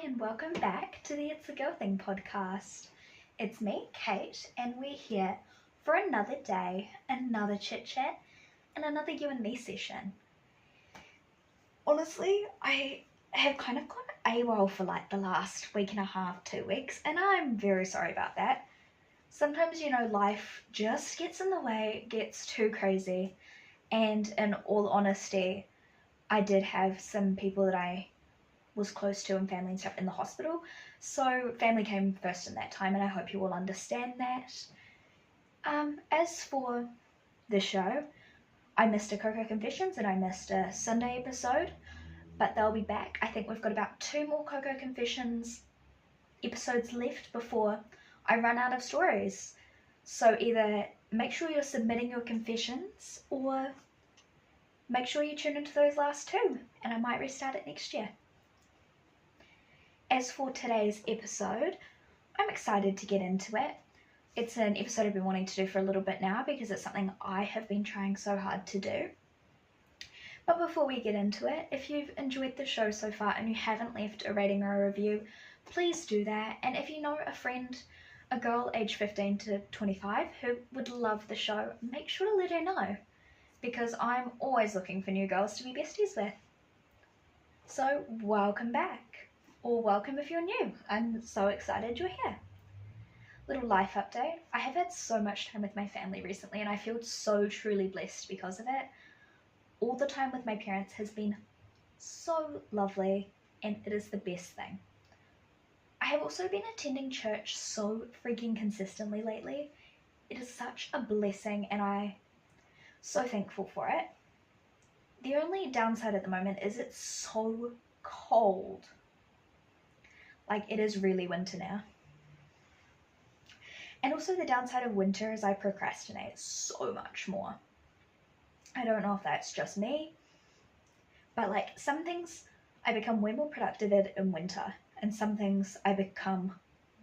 and welcome back to the It's a Girl Thing podcast. It's me, Kate, and we're here for another day, another chit chat, and another you and me session. Honestly, I have kind of gone AWOL for like the last week and a half, 2 weeks, and I'm very sorry about that. Sometimes, life just gets in the way, gets too crazy, and in all honesty, I did have some people that I was close to and family and stuff in the hospital, so family came first in that time, and I hope you all understand that. As for the show, I missed a Coco Confessions and I missed a Sunday episode, but they'll be back. I think we've got about 2 more Coco Confessions episodes left before I run out of stories, so either make sure you're submitting your confessions or make sure you tune into those last 2, and I might restart it next year. As for today's episode, I'm excited to get into it. It's an episode I've been wanting to do for a little bit now because it's something I have been trying so hard to do. But before we get into it, if you've enjoyed the show so far and you haven't left a rating or a review, please do that. And if you know a friend, a girl aged 15 to 25 who would love the show, make sure to let her know, because I'm always looking for new girls to be besties with. So welcome back. Or welcome if you're new. I'm so excited you're here. Little life update. I have had so much time with my family recently and I feel so truly blessed because of it. All the time with my parents has been so lovely and it is the best thing. I have also been attending church so freaking consistently lately. It is such a blessing and I'm so thankful for it. The only downside at the moment is it's so cold. Like, it is really winter now. And also the downside of winter is I procrastinate so much more. I don't know if that's just me, but like some things I become way more productive in winter, and some things I become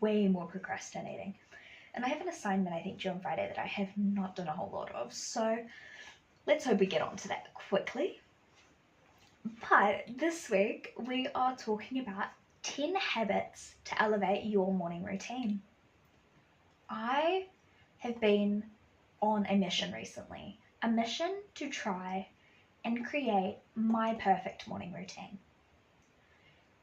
way more procrastinating. And I have an assignment I think due on Friday that I have not done a whole lot of, so let's hope we get on to that quickly. But this week we are talking about 10 habits to elevate your morning routine. I have been on a mission recently, a mission to try and create my perfect morning routine.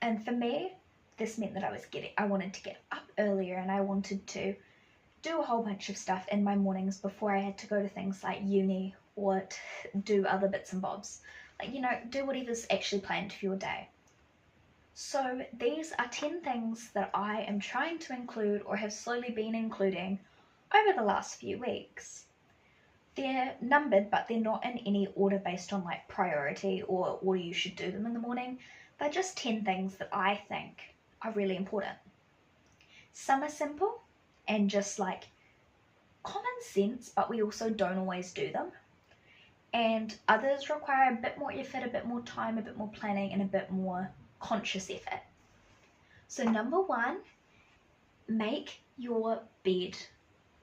And for me, this meant that I wanted to get up earlier and I wanted to do a whole bunch of stuff in my mornings before I had to go to things like uni or do other bits and bobs. Like, do whatever's actually planned for your day. So these are 10 things that I am trying to include or have slowly been including over the last few weeks. They're numbered, but they're not in any order based on like priority or order you should do them in the morning. They're just 10 things that I think are really important. Some are simple and just like common sense, but we also don't always do them. And others require a bit more effort, a bit more time, a bit more planning, and a bit more conscious effort. So number 1, make your bed.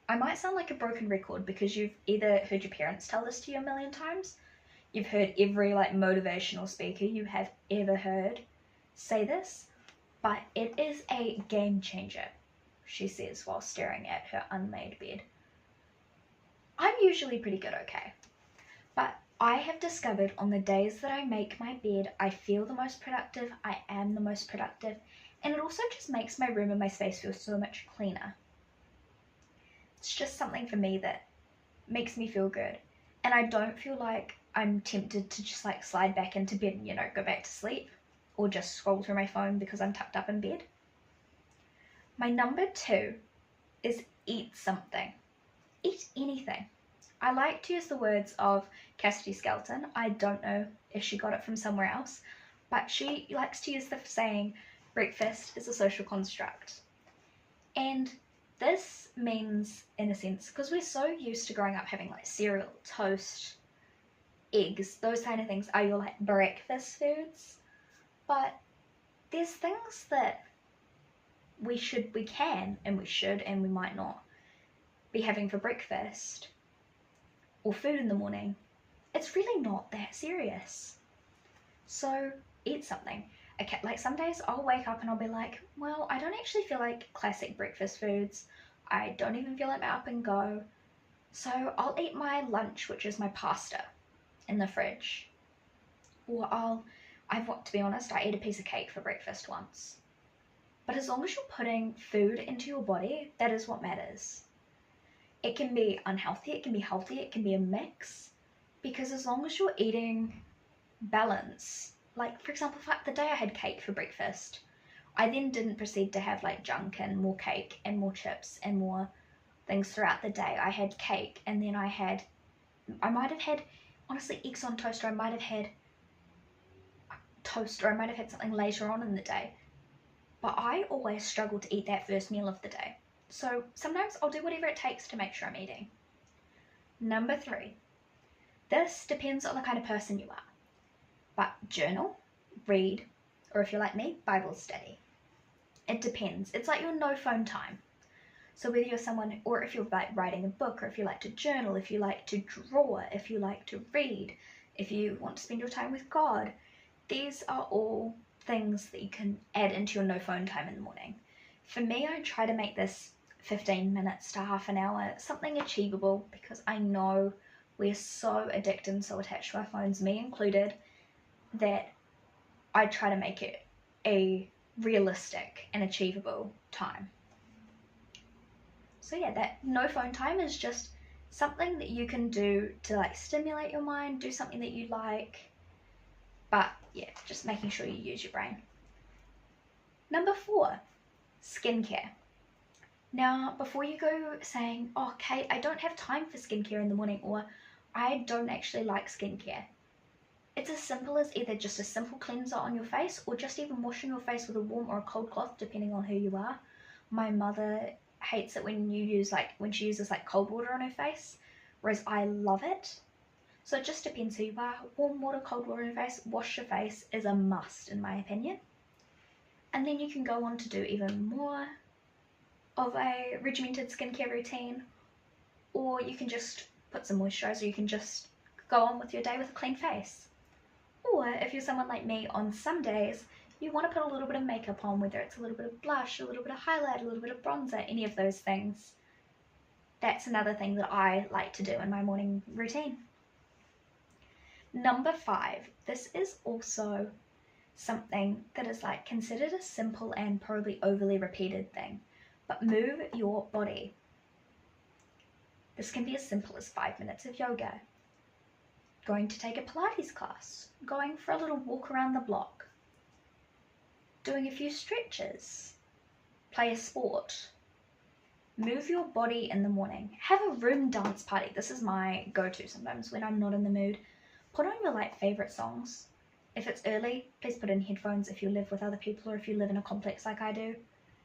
I might sound like a broken record because you've either heard your parents tell this to you a million times, you've heard every like motivational speaker you have ever heard say this, but it is a game changer, she says while staring at her unmade bed. I'm usually pretty good, okay, but I have discovered on the days that I make my bed, I feel the most productive, I am the most productive, and it also just makes my room and my space feel so much cleaner. It's just something for me that makes me feel good, and I don't feel like I'm tempted to just like slide back into bed and, go back to sleep, or just scroll through my phone because I'm tucked up in bed. My number 2 is eat something. Eat anything. I like to use the words of Cassidy Skelton. I don't know if she got it from somewhere else, but she likes to use the saying, breakfast is a social construct. And this means, in a sense, because we're so used to growing up having like cereal, toast, eggs, those kind of things are your like breakfast foods. But there's things that we can, and we might not be having for breakfast or food in the morning. It's really not that serious. So eat something. Okay, like some days I'll wake up and I'll be like, well, I don't actually feel like classic breakfast foods. I don't even feel like my up and go. So I'll eat my lunch, which is my pasta, in the fridge. Or to be honest, I ate a piece of cake for breakfast once. But as long as you're putting food into your body, that is what matters. It can be unhealthy, it can be healthy, it can be a mix. Because as long as you're eating balance, like for example, the day I had cake for breakfast, I then didn't proceed to have like junk and more cake and more chips and more things throughout the day. I had cake, and then I might have had, honestly, eggs on toast, or I might have had toast, or I might have had something later on in the day. But I always struggle to eat that first meal of the day. So sometimes I'll do whatever it takes to make sure I'm eating. Number 3. This depends on the kind of person you are. But journal, read, or if you're like me, Bible study. It depends. It's like your no phone time. So whether you're someone, or if you're like writing a book, or if you like to journal, if you like to draw, if you like to read, if you want to spend your time with God, these are all things that you can add into your no phone time in the morning. For me, I try to make this 15 minutes to half an hour something achievable, because I know we're so addicted and so attached to our phones, me included, that I try to make it a realistic and achievable time. So yeah, that no phone time is just something that you can do to like stimulate your mind, do something that you like, but yeah, just making sure you use your brain. Number 4, skincare. Now, before you go saying, oh, Kate, I don't have time for skincare in the morning, or I don't actually like skincare, it's as simple as either just a simple cleanser on your face, or just even washing your face with a warm or a cold cloth, depending on who you are. My mother hates it when she uses like cold water on her face, whereas I love it. So it just depends who you are. Warm water, cold water on your face, wash your face is a must in my opinion. And then you can go on to do even more of a regimented skincare routine, or you can just put some moisturizer, you can just go on with your day with a clean face. Or if you're someone like me, on some days you want to put a little bit of makeup on, whether it's a little bit of blush, a little bit of highlight, a little bit of bronzer, any of those things. That's another thing that I like to do in my morning routine. Number 5, this is also something that is like considered a simple and probably overly repeated thing, but move your body. This can be as simple as 5 minutes of yoga, going to take a Pilates class, going for a little walk around the block, doing a few stretches, play a sport. Move your body in the morning. Have a room dance party. This is my go-to sometimes when I'm not in the mood. Put on your like favorite songs. If it's early, please put in headphones if you live with other people, or if you live in a complex like I do,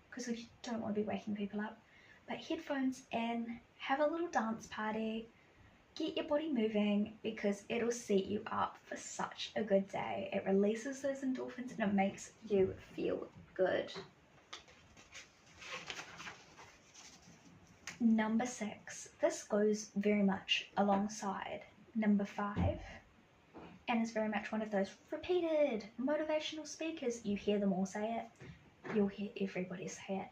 because we don't want to be waking people up. But headphones in, have a little dance party, get your body moving, because it'll set you up for such a good day. It releases those endorphins and it makes you feel good. Number 6, this goes very much alongside number 5, and is very much one of those repeated motivational speakers. You hear them all say it, you'll hear everybody say it,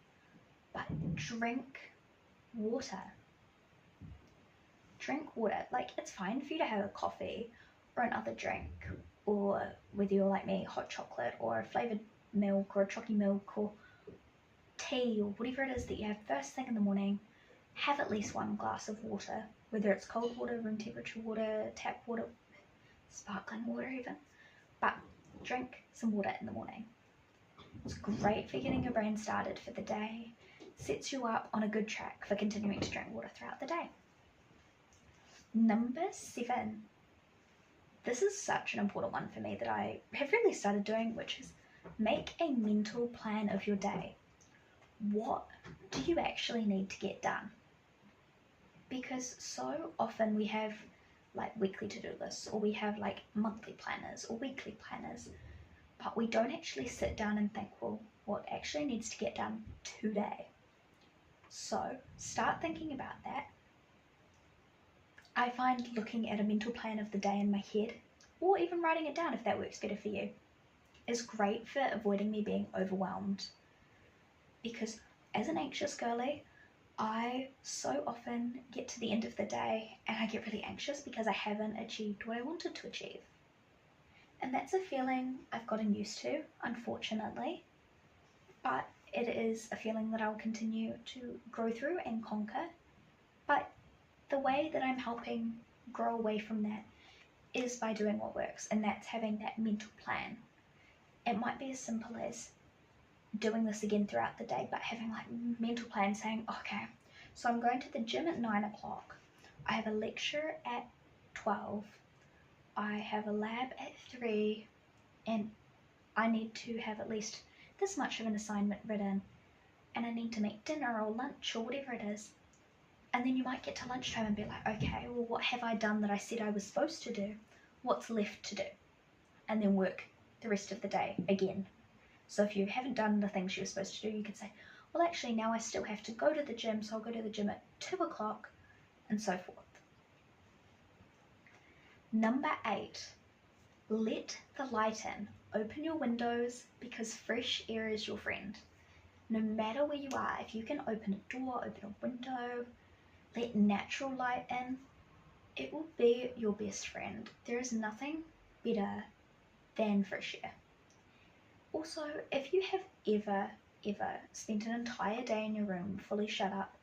but drink water. Drink water. Like, it's fine for you to have a coffee or another drink, or whether you're like me, hot chocolate or a flavoured milk or a chalky milk or tea or whatever it is that you have first thing in the morning. Have at least 1 glass of water, whether it's cold water, room temperature water, tap water, sparkling water even, but drink some water in the morning. It's great for getting your brain started for the day, sets you up on a good track for continuing to drink water throughout the day. Number 7, this is such an important one for me that I have really started doing, which is make a mental plan of your day. What do you actually need to get done? Because so often we have like weekly to-do lists, or we have like monthly planners or weekly planners, but we don't actually sit down and think, well, what actually needs to get done today? So start thinking about that. I find looking at a mental plan of the day in my head, or even writing it down if that works better for you, is great for avoiding me being overwhelmed, because as an anxious girly, I so often get to the end of the day and I get really anxious because I haven't achieved what I wanted to achieve. And that's a feeling I've gotten used to, unfortunately, but it is a feeling that I'll continue to grow through and conquer. But the way that I'm helping grow away from that is by doing what works, and that's having that mental plan. It might be as simple as doing this again throughout the day, but having like mental plan saying, okay, so I'm going to the gym at 9 o'clock. I have a lecture at 12. I have a lab at 3, and I need to have at least this much of an assignment written, and I need to make dinner or lunch or whatever it is. And then you might get to lunchtime and be like, okay, well, what have I done that I said I was supposed to do? What's left to do? And then work the rest of the day again. So if you haven't done the things you were supposed to do, you could say, well, actually, now I still have to go to the gym, so I'll go to the gym at 2 o'clock, and so forth. Number 8, let the light in. Open your windows, because fresh air is your friend. No matter where you are, if you can open a door, open a window, let natural light in, it will be your best friend. There is nothing better than fresh air. Also, if you have ever spent an entire day in your room fully shut up,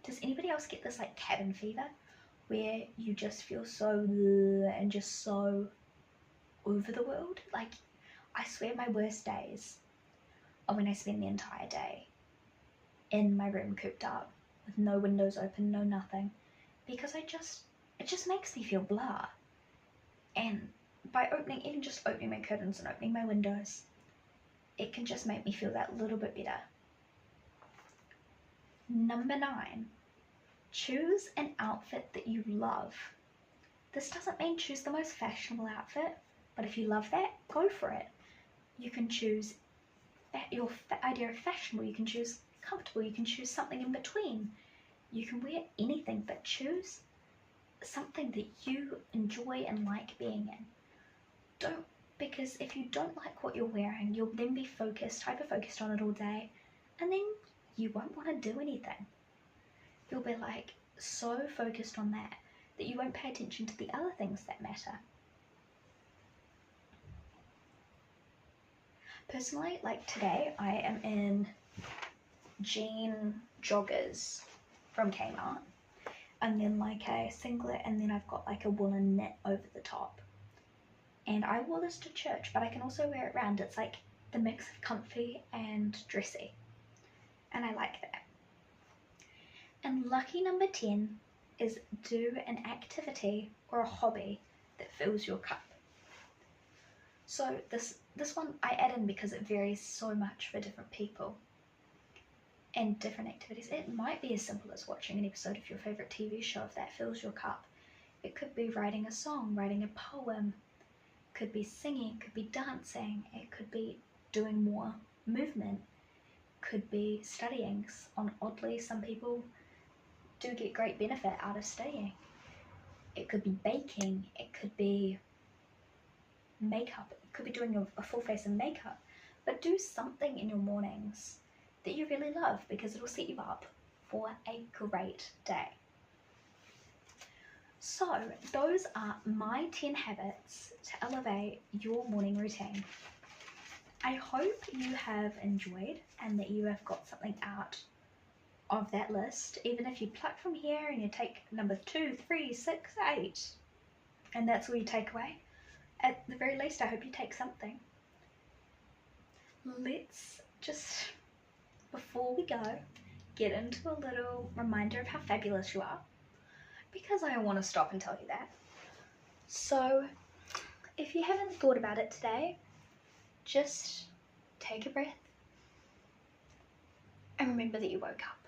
does anybody else get this like cabin fever where you just feel so and just so over the world? Like, I swear my worst days are when I spend the entire day in my room cooped up with no windows open, no nothing, because it just makes me feel blah. And by even just opening my curtains and opening my windows, it can just make me feel that little bit better. Number 9, choose an outfit that you love. This doesn't mean choose the most fashionable outfit, but if you love that, go for it. You can choose your idea of fashionable, you can choose comfortable, you can choose something in between. You can wear anything, but choose something that you enjoy and like being in. Because if you don't like what you're wearing, you'll then be hyper-focused on it all day, and then you won't want to do anything. You'll be like so focused on that you won't pay attention to the other things that matter. Personally, like today, I am in jean joggers from Kmart, and then like a singlet, and then I've got like a woolen knit over the top. And I wore this to church, but I can also wear it round. It's like the mix of comfy and dressy, and I like that. And lucky number 10 is do an activity or a hobby that fills your cup. So this one I add in because it varies so much for different people and different activities. It might be as simple as watching an episode of your favourite TV show if that fills your cup. It could be writing a song, writing a poem, could be singing, could be dancing, it could be doing more movement, could be studying. Oddly, some people do get great benefit out of studying. It could be baking, it could be makeup, it could be doing a full face of makeup, but do something in your mornings that you really love because it will set you up for a great day. So those are my 10 habits to elevate your morning routine. I hope you have enjoyed and that you have got something out of that list, even if you pluck from here and you take number 2, 3, 6, 8, and that's all you take away. At the very least, I hope you take something. Let's just, before we go, get into a little reminder of how fabulous you are, because I want to stop and tell you that. So if you haven't thought about it today, just take a breath and remember that you woke up.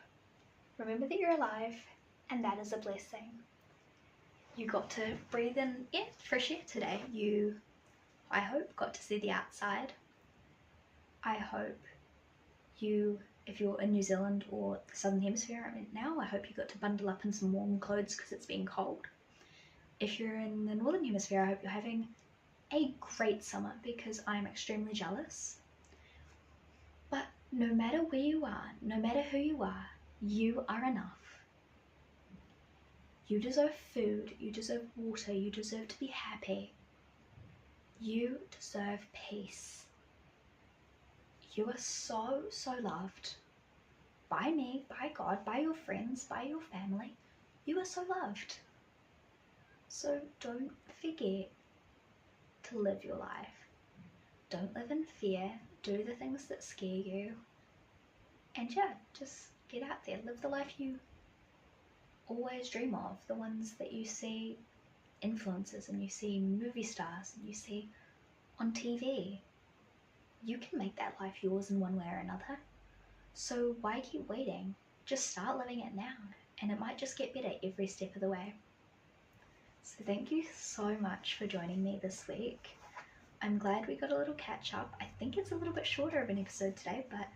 Remember that you're alive, and that is a blessing. You got to breathe in fresh air today. You, I hope, got to see the outside. I hope you, if you're in New Zealand or the Southern Hemisphere right now, I hope you got to bundle up in some warm clothes because it's been cold. If you're in the Northern Hemisphere, I hope you're having a great summer because I'm extremely jealous. But no matter where you are, no matter who you are enough. You deserve food, you deserve water, you deserve to be happy. You deserve peace. You are so, so loved. By me, by God, by your friends, by your family. You are so loved. So don't forget to live your life. Don't live in fear. Do the things that scare you. And yeah, just get out there. Live the life you always dream of. The ones that you see influencers and you see movie stars and you see on TV. You can make that life yours in one way or another. So why keep waiting? Just start living it now, and it might just get better every step of the way. So thank you so much for joining me this week. I'm glad we got a little catch up. I think it's a little bit shorter of an episode today, but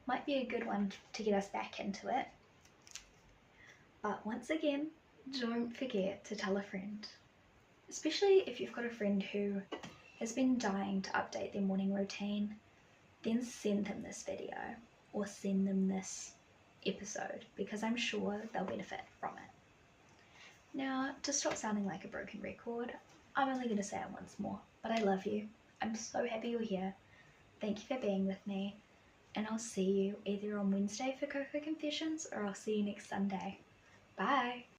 might be a good one to get us back into it. But once again, don't forget to tell a friend, especially if you've got a friend who has been dying to update their morning routine. Then send them this video or send them this episode because I'm sure they'll benefit from it. Now, to stop sounding like a broken record, I'm only going to say it once more, but I love you. I'm so happy you're here. Thank you for being with me, and I'll see you either on Wednesday for Coco Confessions or I'll see you next Sunday. Bye!